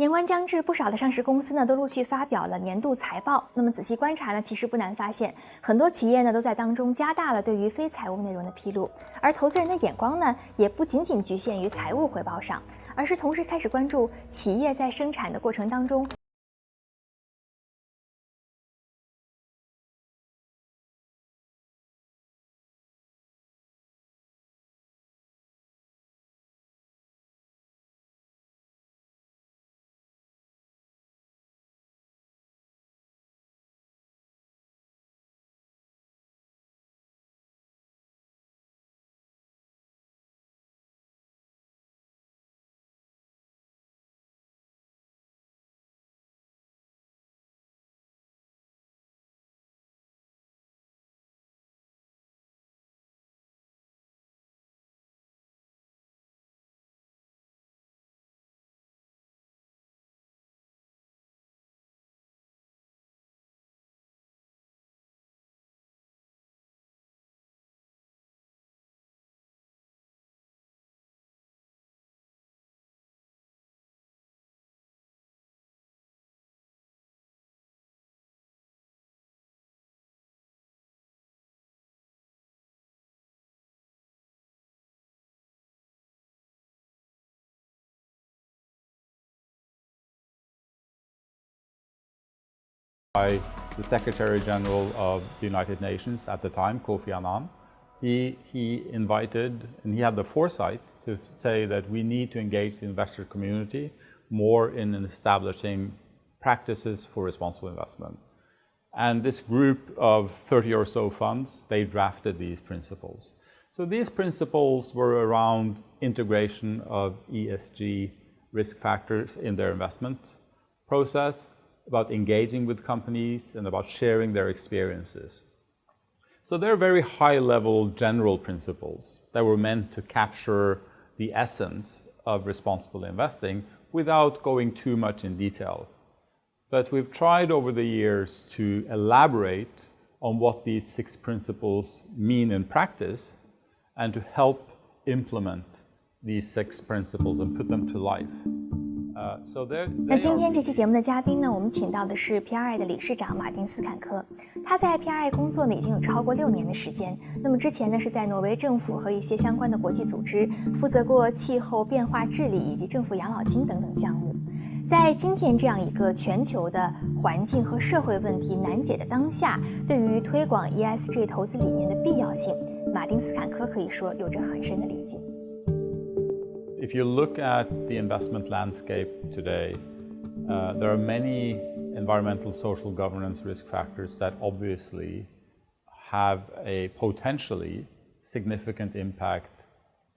年关将至，不少的上市公司呢都陆续发表了年度财报。那么仔细观察呢，其实不难发现，很多企业呢都在当中加大了对于非财务内容的披露，而投资人的眼光呢也不仅仅局限于财务回报上，而是同时开始关注企业在生产的过程当中。By the Secretary General of the United Nations at the time, Kofi Annan. He invited, and he had the foresight to say that we need to engage the investor community more in establishing practices for responsible investment. And this group of 30 or so funds, they drafted these principles. So these principles were around integration of ESG risk factors in their investment process, about engaging with companies and about sharing their experiences. So they're very high-level general principles that were meant to capture the essence of responsible investing without going too much in detail. But we've tried over the years to elaborate on what these 6 principles mean in practice and to help implement these 6 principles and put them to life. 那今天这期节目的嘉宾呢，我们请到的是 PRI 的理事长马丁斯坎科。他在 PRI 工作呢已经有超过6年的时间。那么之前呢是在挪威政府和一些相关的国际组织负责过气候变化治理以及政府养老金等等项目。在今天这样一个全球的环境和社会问题难解的当下，对于推广 ESG 投资理念的必要性，马丁斯坎科可以说有着很深的理解。If you look at the investment landscape today, there are many environmental, social, governance risk factors that obviously have a potentially significant impact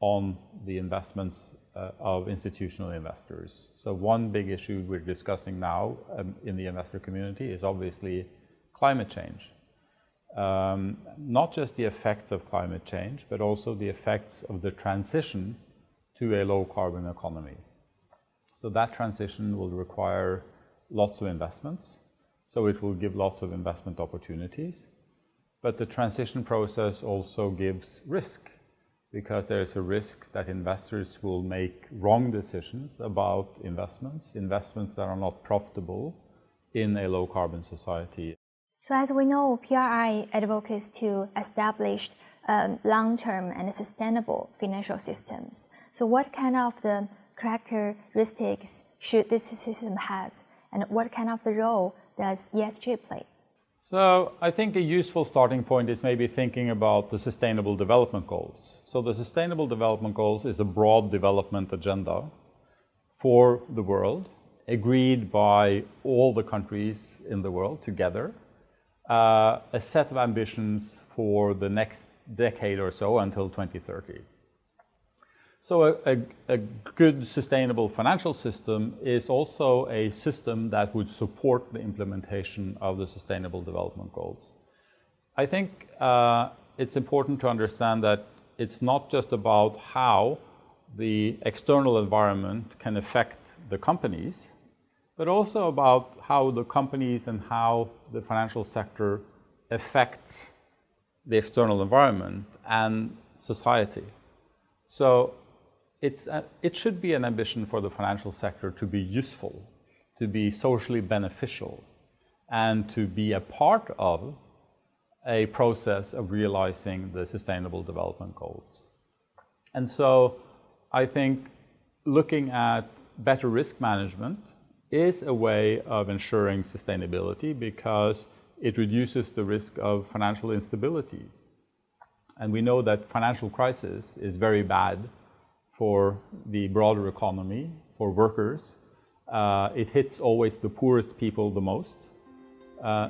on the investments of institutional investors. So one big issue we're discussing now in the investor community is obviously climate change. Not just the effects of climate change, but also the effects of the transition to a low-carbon economy. So that transition will require lots of investments, so it will give lots of investment opportunities. But the transition process also gives risk, because there's a risk that investors will make wrong decisions about investments that are not profitable in a low-carbon society. So as we know, PRI advocates to establish long-term and sustainable financial systems. So what kind of the characteristics should this system have, and what kind of the role does ESG play? So I think a useful starting point is maybe thinking about the Sustainable Development Goals. So the Sustainable Development Goals is a broad development agenda for the world, agreed by all the countries in the world together, a set of ambitions for the next decade or so until 2030. So a good sustainable financial system is also a system that would support the implementation of the Sustainable Development Goals. I think it's important to understand that it's not just about how the external environment can affect the companies, but also about how the companies and how the financial sector affects the external environment and society. So it should be an ambition for the financial sector to be useful to be socially beneficial, and to be a part of a process of realizing the Sustainable Development Goals. And so I think looking at better risk management is a way of ensuring sustainability because it reduces the risk of financial instability. And we know that financial crisis is very bad for the broader economy, for workers. It hits always the poorest people the most.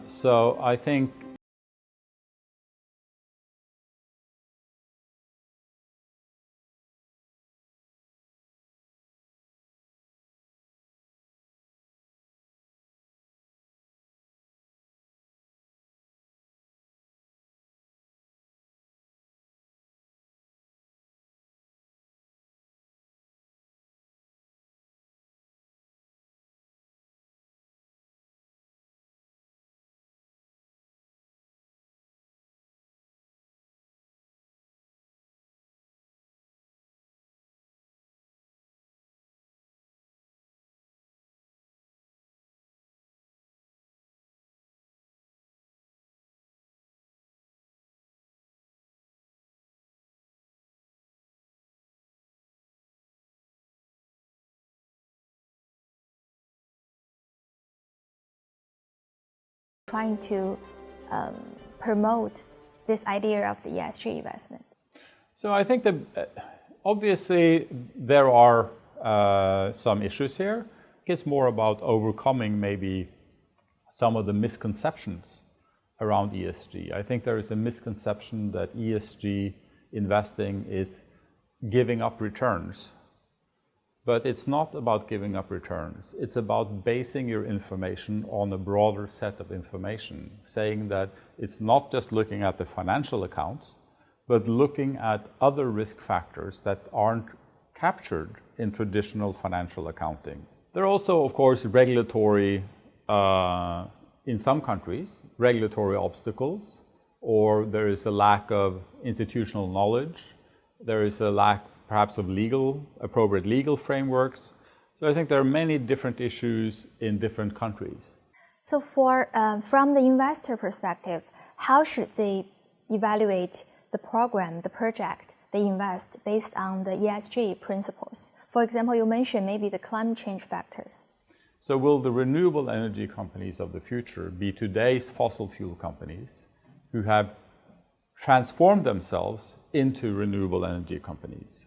So I think trying to promote this idea of the ESG investment? so. I think that obviously there are some issues here. It's more about overcoming maybe some of the misconceptions around ESG. I think there is a misconception that ESG investing is giving up returns. But it's not about giving up returns. It's about basing your information on a broader set of information, saying that it's not just looking at the financial accounts, but looking at other risk factors that aren't captured in traditional financial accounting. There are also, of course, regulatory, in some countries, regulatory obstacles, or there is a lack of institutional knowledge. There is a lack perhaps of appropriate legal frameworks. So I think there are many different issues in different countries. So from the investor perspective, how should they evaluate the program, the project they invest based on the ESG principles? For example, you mentioned maybe the climate change factors. So will the renewable energy companies of the future be today's fossil fuel companies who have transformed themselves into renewable energy companies?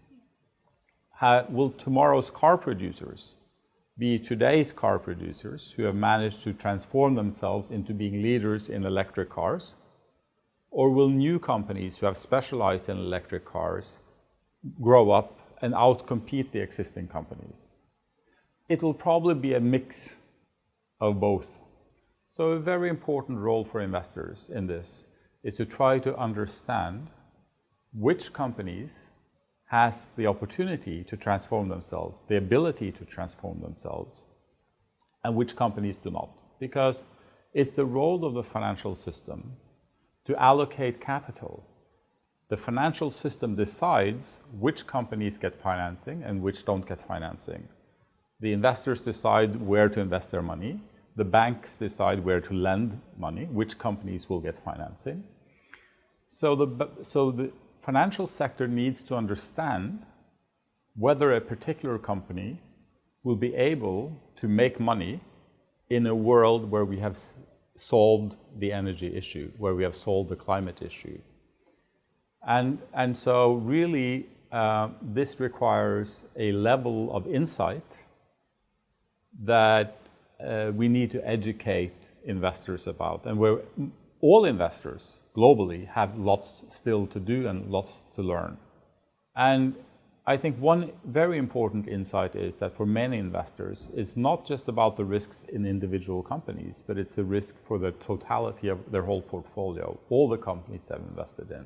Will tomorrow's car producers be today's car producers who have managed to transform themselves into being leaders in electric cars? Or will new companies who have specialized in electric cars grow up and outcompete the existing companies? It will probably be a mix of both. So a very important role for investors in this is to try to understand which companies has the opportunity to transform themselves, the ability to transform themselves, and which companies do not. Because it's the role of the financial system to allocate capital. The financial system decides which companies get financing and which don't get financing. The investors decide where to invest their money. The banks decide where to lend money, which companies will get financing. So the financial sector needs to understand whether a particular company will be able to make money in a world where we have solved the energy issue, where we have solved the climate issue. And so really this requires a level of insight that we need to educate investors about, and where all investors globally have lots still to do and lots to learn. And I think one very important insight is that for many investors, it's not just about the risks in individual companies, but it's a risk for the totality of their whole portfolio, all the companies they've invested in.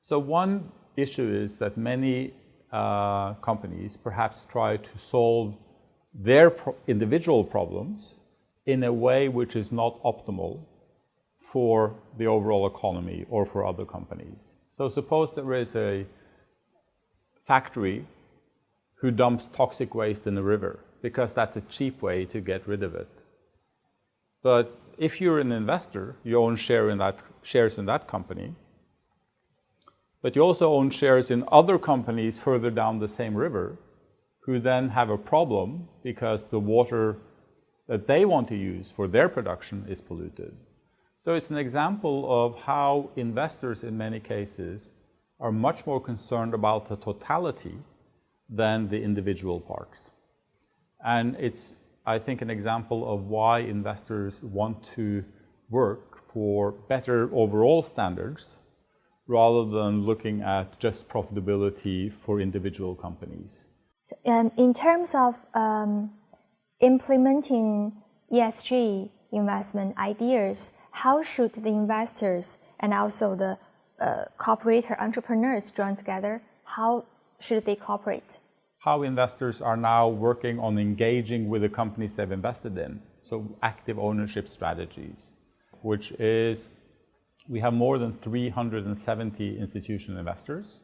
So one issue is that many companies perhaps try to solve their individual problems in a way which is not optimal for the overall economy or for other companies. So suppose there is a factory who dumps toxic waste in the river. because that's a cheap way to get rid of it. But if you're an investor, you own shares in that company, but you also own shares in other companies further down the same river who then have a problem because the water that they want to use for their production is polluted. So it's an example of how investors in many cases are much more concerned about the totality than the individual parts. And it's, I think, an example of why investors want to work for better overall standards rather than looking at just profitability for individual companies. So, in terms of implementing ESG investment ideas, how should the investors and also the corporate entrepreneurs join together? How should they cooperate? How investors are now working on engaging with the companies they've invested in. So active ownership strategies, which is, we have more than 370 institutional investors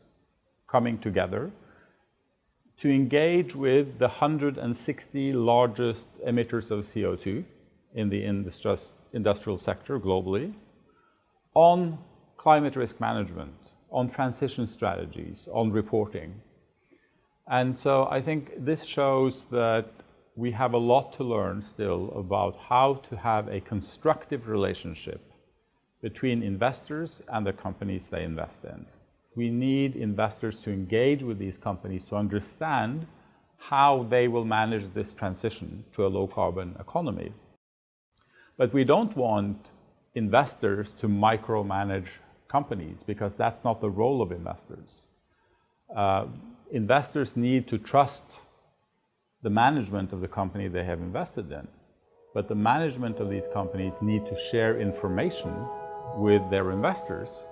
coming together to engage with the 160 largest emitters of CO2 in the industrial sector globally on climate risk management, on transition strategies, on reporting. And so I think this shows that we have a lot to learn still about how to have a constructive relationship between investors and the companies they invest in. We need investors to engage with these companies to understand how they will manage this transition to a low-carbon economy. But we don't want investors to micromanage companies, because that's not the role of investors. Investors need to trust the management of the company they have invested in, but the management of these companies need to share information with their investors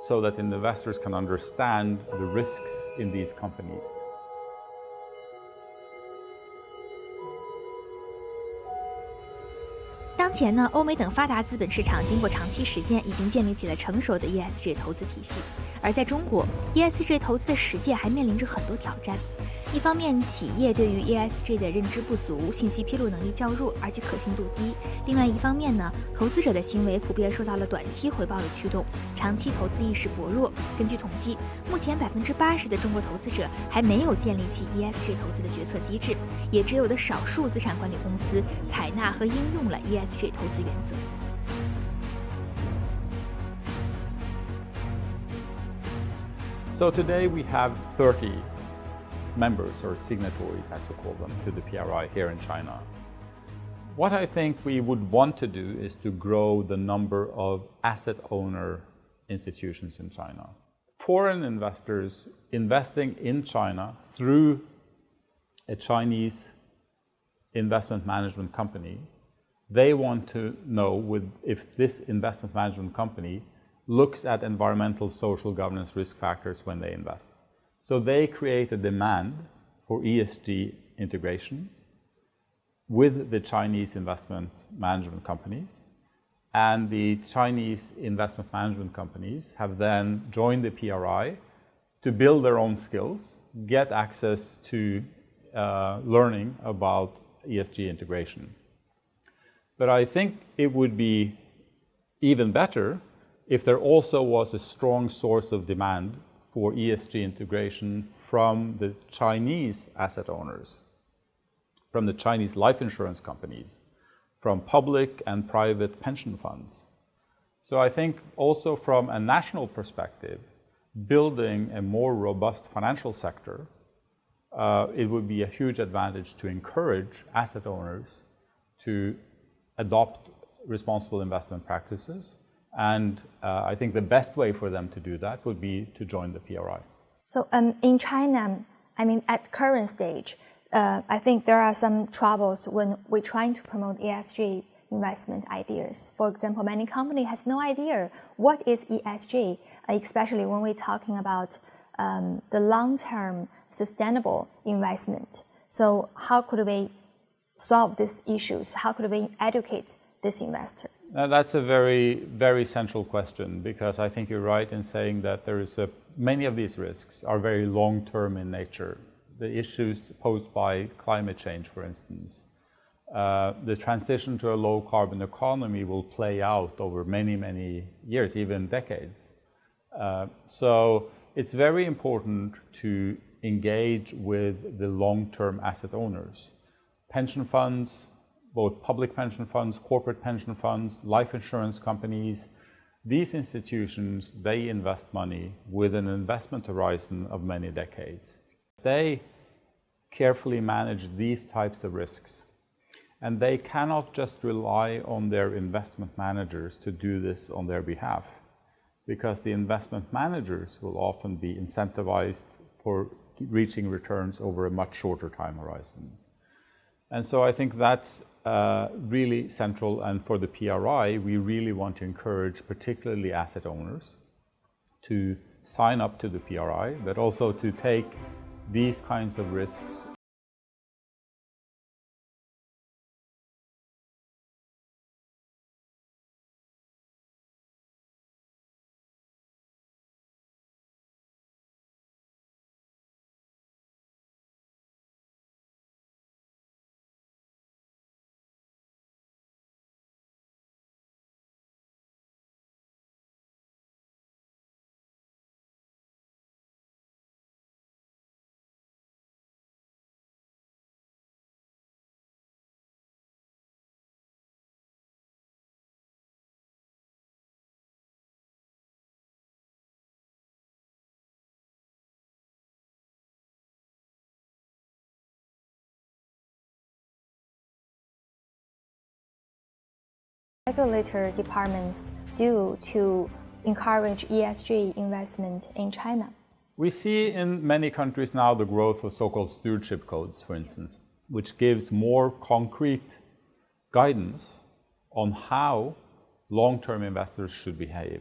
so that investors can understand the risks in these companies. 当前呢，欧美等发达资本市场经过长期实践，已经建立起了成熟的 ESG 投资体系。而在中国 ，ESG 投资的实践还面临着很多挑战。一方面，企业对于 ESG 的认知不足，信息披露能力较弱，而且可信度低；另外一方面呢，投资者的行为普遍受到了短期回报的驱动，长期投资意识薄弱。根据统计，目前80%的中国投资者还没有建立起 ESG 投资的决策机制，也只有的少数资产管理公司采纳和应用了 ESG 投资原则。So today we have 30 members or signatories, as we call them, to the PRI here in China. What I think we would want to do is to grow the number of asset owner institutions in China. Foreign investors investing in China through a Chinese investment management company, they want to know if this investment management company looks at environmental, social, governance risk factors when they invest. So they create a demand for ESG integration with the Chinese investment management companies. And the Chinese investment management companies have then joined the PRI to build their own skills, get access to learning about ESG integration. But I think it would be even better if there also was a strong source of demand for ESG integration from the Chinese asset owners, from the Chinese life insurance companies, from public and private pension funds. So I think also from a national perspective, building a more robust financial sector, it would be a huge advantage to encourage asset owners to adopt responsible investment practices. And I think the best way for them to do that would be to join the PRI. So in China, I mean, at current stage, I think there are some troubles when we're trying to promote ESG investment ideas. For example, many companies has no idea what is ESG, especially when we're talking about the long-term sustainable investment. So how could we solve these issues? How could we educate this investor? Now, that's a very, very central question, because I think you're right in saying that many of these risks are very long-term in nature. the issues posed by climate change, for instance. The transition to a low-carbon economy will play out over many, many years, even decades. So it's very important to engage with the long-term asset owners. Pension funds, both public pension funds, corporate pension funds, life insurance companies, these institutions, they invest money with an investment horizon of many decades. They carefully manage these types of risks. And they cannot just rely on their investment managers to do this on their behalf, because the investment managers will often be incentivized for reaching returns over a much shorter time horizon. And so I think that's really central, and for the PRI, we really want to encourage particularly asset owners to sign up to the PRI, but also to take these kinds of risks. Regulatory departments do to encourage ESG investment in China? We see in many countries now the growth of so-called stewardship codes, for instance, which gives more concrete guidance on how long-term investors should behave.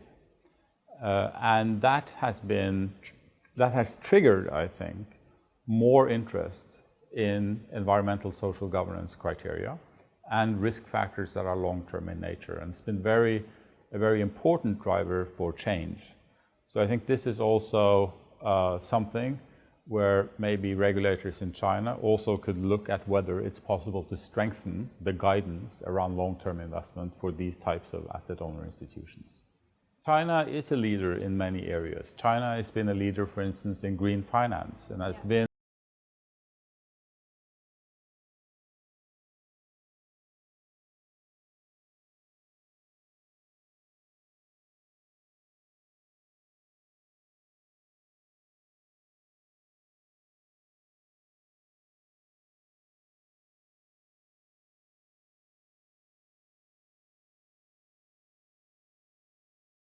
And that has triggered, I think, more interest in environmental social governance criteria and risk factors that are long-term in nature. And it's been a very important driver for change. So I think this is also something where maybe regulators in China also could look at whether it's possible to strengthen the guidance around long-term investment for these types of asset owner institutions. China is a leader in many areas. China has been a leader, for instance, in green finance, and has been